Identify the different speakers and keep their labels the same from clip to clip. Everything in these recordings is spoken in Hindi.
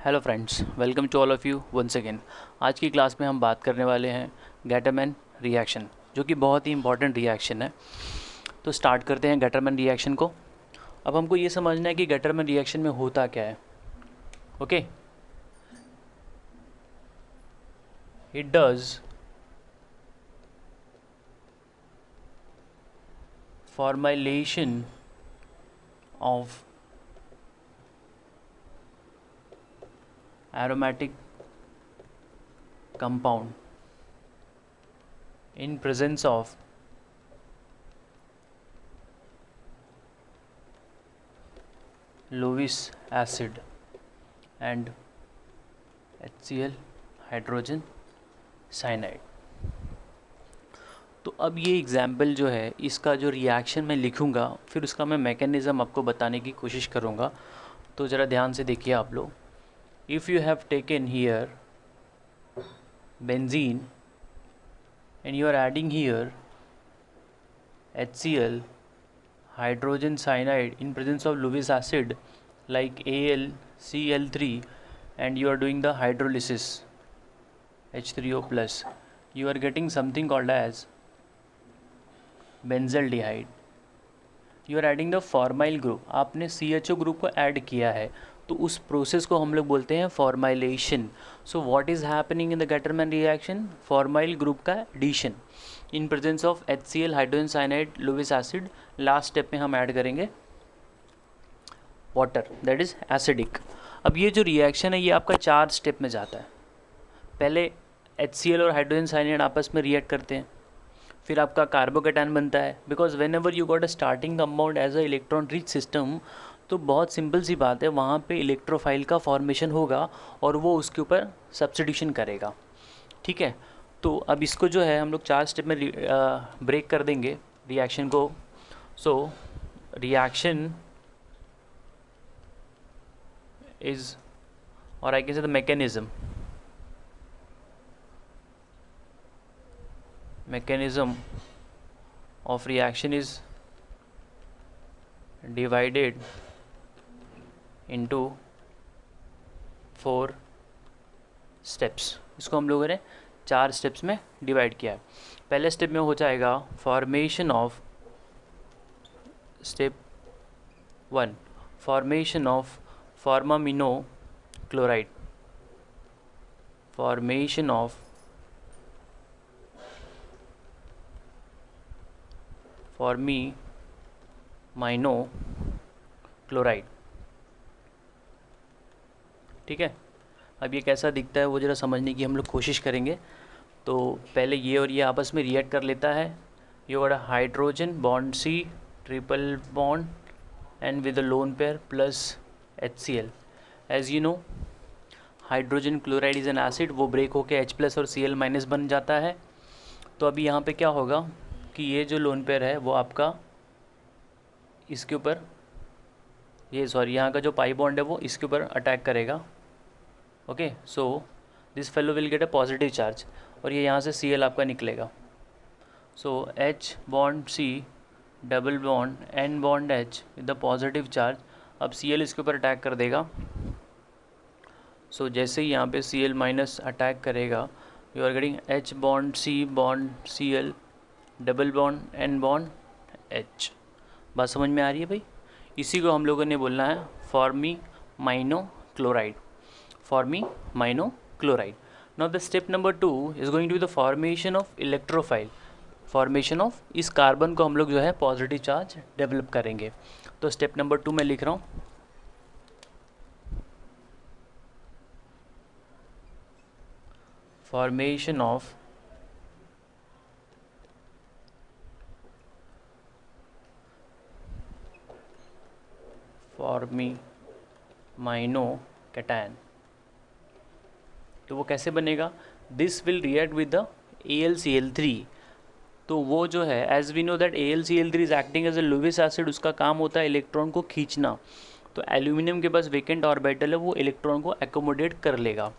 Speaker 1: Hello friends, welcome to all of you once again. आज की क्लास में हम बात करने वाले हैं गैटरमैन रिएक्शन, जो कि बहुत ही इंपॉर्टेंट रिएक्शन है। तो स्टार्ट करते हैं गैटरमैन रिएक्शन को। अब हमको ये समझना है कि गैटरमैन रिएक्शन में होता क्या है। Okay, it does formylation of aromatic compound in presence of Lewis acid and HCl hydrogen cyanide. तो अब ये एग्जाम्पल जो है, इसका जो रिएक्शन मैं लिखूँगा, फिर उसका मैं मैकेनिज़्म आपको बताने की कोशिश करूँगा। तो ज़रा ध्यान से देखिए आप लोग। If you have taken here benzene and you are adding here HCl hydrogen cyanide in presence of Lewis acid like AlCl3, and you are doing the hydrolysis H3O plus, you are getting something called as benzaldehyde. You are adding the formyl group, आपने CHO ग्रुप को ऐड किया है, तो उस प्रोसेस को हम लोग बोलते हैं formylation. So what is happening in the Gattermann reaction? Formyl group का addition in presence of HCl hydrogen cyanide Lewis acid. Last step में हम ऐड करेंगे वाटर, दैट इज़ एसिडिक। अब ये जो रिएक्शन है, ये आपका 4 स्टेप में जाता है। पहले HCl और हाइड्रोजन साइनाइड आपस में रिएक्ट करते हैं, फिर आपका कार्बोकेटायन बनता है। Because whenever you got a starting compound as a electron rich system, तो बहुत सिंपल सी बात है, वहाँ पे इलेक्ट्रोफाइल का फॉर्मेशन होगा और वो उसके ऊपर सब्स्टिट्यूशन करेगा। ठीक है, तो अब इसको जो है हम लोग 4 स्टेप में ब्रेक कर देंगे रिएक्शन को। सो रिएक्शन इज, और I can say the mechanism of reaction is divided into 4 steps। इसको हम लोगों ने 4 स्टेप्स में डिवाइड किया है। पहले स्टेप में हो जाएगा formation of, step 1, formation of formimino chloride, formation of formimino chloride. ठीक है, अब ये कैसा दिखता है वो ज़रा समझने की हम लोग कोशिश करेंगे। तो पहले ये और ये आपस में रिएक्ट कर लेता है। You got a hydrogen bond C, triple bond and with a lone pair plus HCl। As you know, hydrogen chloride is an acid, वो ब्रेक होके H+ और Cl- बन जाता है। तो अभी यहाँ पे क्या होगा कि ये जो लोन पेयर है वो आपका इसके ऊपर, ये सॉरी, यहाँ का जो पाई बॉन्ड है वो इसके ऊपर अटैक करेगा। Okay, so this fellow will get a positive charge, और ये यहाँ से Cl आपका निकलेगा। सो H bond C, double bond N bond H with the positive charge. अब Cl इसके ऊपर अटैक कर देगा। सो जैसे ही यहाँ पे Cl- अटैक करेगा, you are getting H bond C bond Cl, double bond N bond H। बात समझ में आ रही है भाई? इसी को हम लोगों ने बोलना है formimino chloride, formimino chloride. Now the step number 2 is going to be the formation of electrophile, formation of, इस कार्बन को हम लोग जो है पॉजिटिव चार्ज डेवलप करेंगे। तो स्टेप नंबर 2 मैं लिख रहा हूँ, फॉर्मेशन ऑफ फॉर्मीमाइनो कैटायन। तो वो कैसे बनेगा? This will react with the AlCl3। तो वो जो है, as we know that AlCl3 is acting as a Lewis acid, उसका काम होता है इलेक्ट्रॉन को खींचना। तो एल्यूमिनियम के पास वेकेंट ऑर्बिटल है, वो इलेक्ट्रॉन को एकोमोडेट कर लेगा।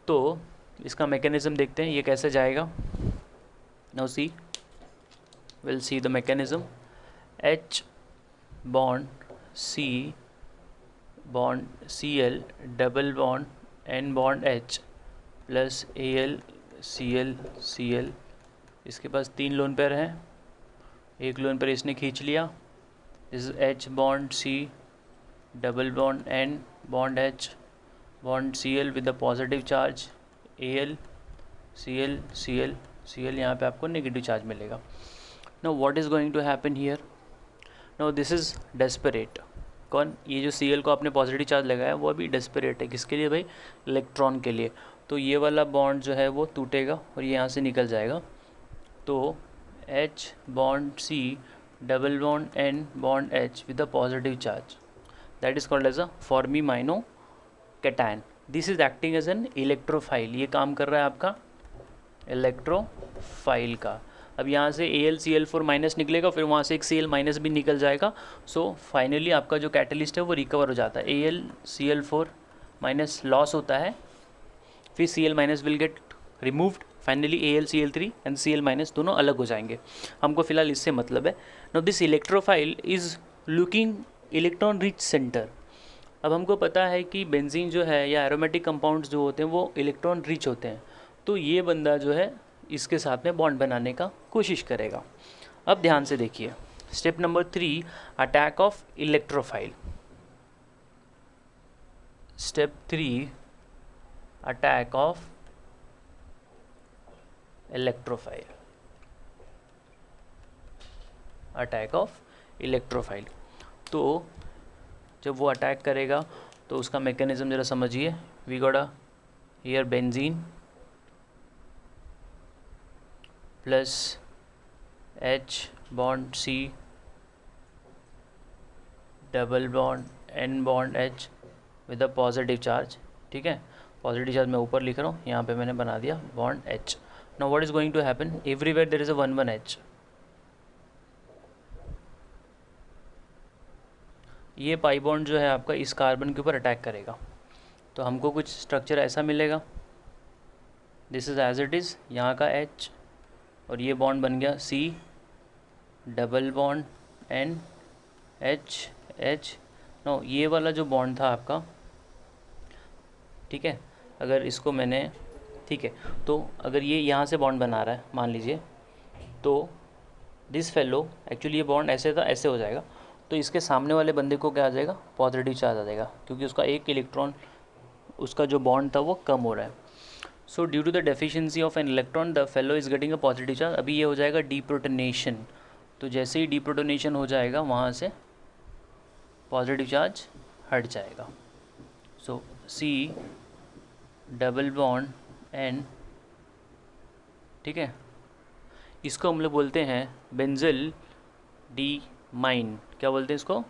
Speaker 1: तो इसका मैकेनिज्म देखते हैं ये कैसे जाएगा। Now see, will see the mechanism. H bond C bond Cl double bond N bond H plus Al Cl Cl, इसके पास 3 लोन पेयर हैं, एक लोन पेयर इसने खींच लिया, इस H bond C double bond N bond H bond Cl with the positive charge Al Cl Cl Cl, यहाँ पे आपको नेगेटिव चार्ज मिलेगा. Now what is going to happen here? Now this is desperate. कौन? ये जो Cl को आपने पॉजिटिव चार्ज लगाया वो अभी डेस्परेट है. किसके लिए भाई? इलेक्ट्रॉन के लिए. तो ये वाला बॉन्ड जो है वो टूटेगा और ये यहाँ से निकल जाएगा. तो H bond C double bond N bond H with a positive charge, that is called as a formimino cation. This is acting as an electrophile. ये काम कर रहा है आपका इलेक्ट्रोफाइल का. अब यहाँ से AlCl4 माइनस निकलेगा, फिर वहाँ से एक Cl माइनस भी निकल जाएगा. सो फाइनली आपका जो कैटलिस्ट है वो रिकवर हो जाता है. AlCl4 माइनस लॉस होता है, फिर Cl minus will get removed, finally AlCl3 and Cl minus दोनों अलग हो जाएंगे. हमको फिलहाल इससे मतलब है. Now this electrophile is looking electron rich centre. अब हमको पता है कि बेंजीन जो है या एरोमेटिक कंपाउंड्स जो होते हैं वो इलेक्ट्रॉन रिच होते हैं. तो ये बंदा जो है इसके साथ में बॉन्ड बनाने का कोशिश करेगा. अब ध्यान से देखिए, step number 3, attack of electrophile. Step 3, attack of electrophile. Attack of electrophile. तो जब वो अटैक करेगा तो उसका मैकेनिज्म ज़रा समझिए. We got a here benzene plus H bond C double bond N bond H with a positive charge. ठीक है, पॉजिटिव चार्ज मैं ऊपर लिख रहा हूँ, यहाँ पे मैंने बना दिया bond H. Now what is going to happen? Everywhere there is a 1 1 H. ये पाई बॉन्ड जो है आपका इस कार्बन के ऊपर अटैक करेगा, तो हमको कुछ स्ट्रक्चर ऐसा मिलेगा. This is as it is, यहाँ का H और ये बॉन्ड बन गया C double bond N H H. No, ये वाला जो बॉन्ड था आपका, ठीक है, अगर इसको मैंने, ठीक है, तो अगर ये यहाँ से बॉन्ड बना रहा है मान लीजिए, तो दिस फेलो एक्चुअली ये बॉन्ड ऐसे था, ऐसे हो जाएगा. तो इसके सामने वाले बंदे को क्या आ जाएगा? पॉजिटिव चार्ज आ जाएगा, क्योंकि उसका एक इलेक्ट्रॉन, उसका जो बॉन्ड था वो कम हो रहा है. So due to the deficiency of an electron the fellow is getting a positive charge. अभी ये हो जाएगा डीप्रोटोनेशन. तो जैसे ही डीप्रोटोनेशन हो जाएगा वहाँ से पॉजिटिव चार्ज हट जाएगा. सो C डबल बॉन्ड N, ठीक है, इसको हम लोग बोलते हैं बेंजल डीमाइन. क्या बोलते हैं इसको?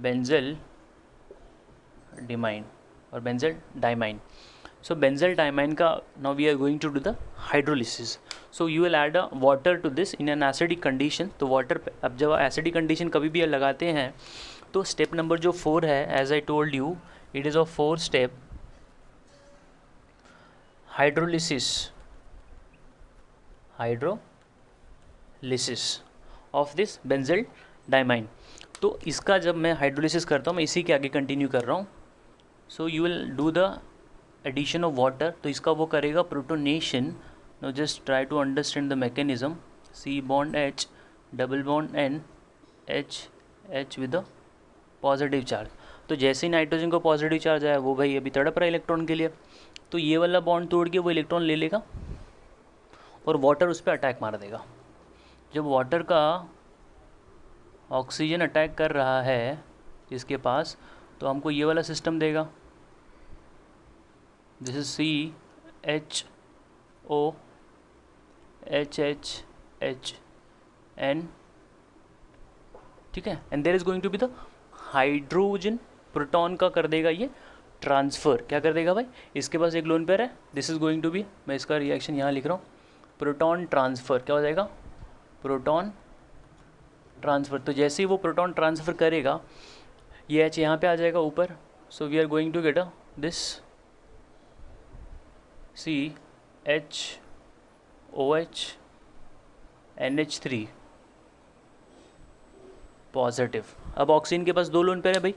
Speaker 1: बेंजल डीमाइन और benzyl diamine. So benzyl diamine का now we are going to do the hydrolysis. So you will add a water to this in an acidic condition. तो water, अब जब acidic condition कभी भी लगाते हैं तो step number जो 4 है, as I told you, it is a 4 step hydrolysis of this benzyl diamine. तो इसका जब मैं हाइड्रोलिसिस करता हूँ, मैं इसी के आगे कंटिन्यू कर रहा हूँ. So you will do the addition of water. तो इसका वो करेगा protonation. Now just try to understand the mechanism. C bond H double bond N H H with a positive charge. तो जैसे ही नाइट्रोजन को पॉजिटिव चार्ज आया, वो भाई अभी तड़प रहा है इलेक्ट्रॉन के लिए, तो ये वाला बॉन्ड तोड़ के वो इलेक्ट्रॉन ले लेगा और वाटर उस पर अटैक मार देगा. जब वाटर का ऑक्सीजन अटैक कर रहा है इसके पास, तो हमको ये वाला सिस्टम देगा. This is CHO HH N, ठीक है, and there is going to be the hydrogen. Proton का कर देगा ये ट्रांसफ़र. क्या कर देगा भाई? इसके पास एक लोन पेयर है, this is going to be, मैं इसका रिएक्शन यहाँ लिख रहा हूँ, प्रोटॉन ट्रांसफ़र. क्या हो जाएगा? Proton transfer. तो जैसे ही वो प्रोटॉन ट्रांसफ़र करेगा, ये H यहाँ पे आ जाएगा ऊपर. So we are going to get a this CHOH NH3 positive. अब ऑक्सीजन के पास 2 लोन पेयर है भाई,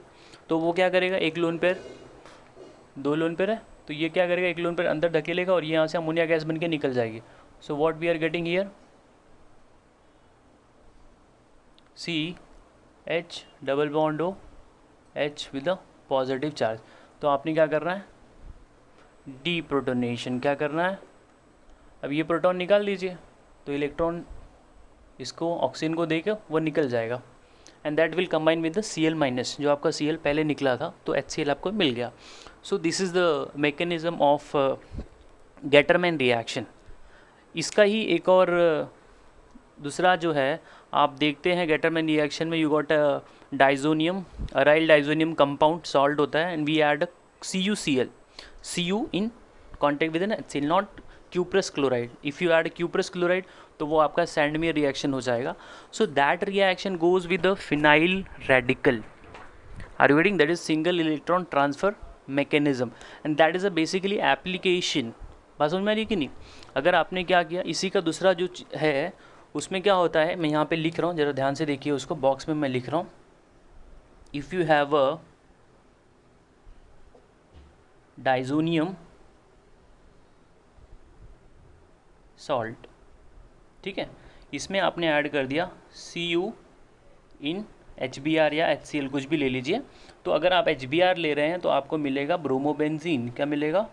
Speaker 1: तो वो क्या करेगा, एक लोन पेयर, दो लोन पेयर है, तो ये क्या करेगा, एक लोन पेयर अंदर धकेलेगा और ये यहाँ से अमोनिया गैस बन के निकल जाएगी. So what we are getting here, CH double bond O H with a positive charge. तो आपने क्या करना है, डीप्रोटोनेशन क्या करना है. अब ये प्रोटॉन निकाल दीजिए, तो इलेक्ट्रॉन इसको ऑक्सीजन को देकर वो निकल जाएगा, and that will combine with the Cl minus, जो आपका Cl पहले निकला था तो HCl आपको मिल गया. So this is the mechanism of Gattermann reaction. इसका ही एक और दूसरा जो है आप देखते हैं गेटरमैन रिएक्शन में, you got diazonium, aryl diazonium compound salt होता है, and we add CuCl, Cu in contact with an HCl, not cuprous chloride. If you add cuprous chloride तो वो आपका सैंडमियर रिएक्शन हो जाएगा. So that reaction goes with the phenyl radical. Are you getting, that is single electron transfer mechanism, and that is a basically application. बात समझ में आ रही है कि नहीं. अगर आपने क्या किया, इसी का दूसरा जो है उसमें क्या होता है, मैं यहाँ पे लिख रहा हूँ, ज़रा ध्यान से देखिए उसको, बॉक्स में मैं लिख रहा हूँ. If you have a diazonium salt, ठीक है, इसमें आपने ऐड कर दिया Cu इन HBr या HCl, कुछ भी ले लीजिए. तो अगर आप HBr ले रहे हैं तो आपको मिलेगा ब्रोमोबेंजीन. क्या मिलेगा,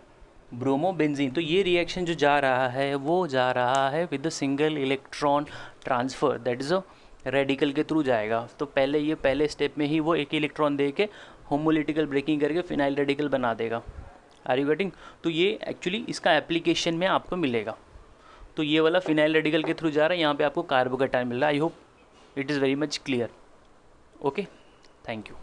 Speaker 1: ब्रोमोबेंजीन. तो ये रिएक्शन जो जा रहा है वो जा रहा है with the single electron transfer, that is a radical के थ्रू जाएगा. तो पहले ये पहले स्टेप में ही वो एक इलेक्ट्रॉन दे के होमोलिटिकल ब्रेकिंग करके फिनाइल रेडिकल बना देगा. Are you getting. तो ये एक्चुअली इसका एप्लीकेशन में आपको मिलेगा. तो ये वाला फिनाइल रेडिकल के थ्रू जा रहा है, यहाँ पे आपको कार्बोकैटायन मिल रहा है. I hope it is very much clear. Okay, thank you.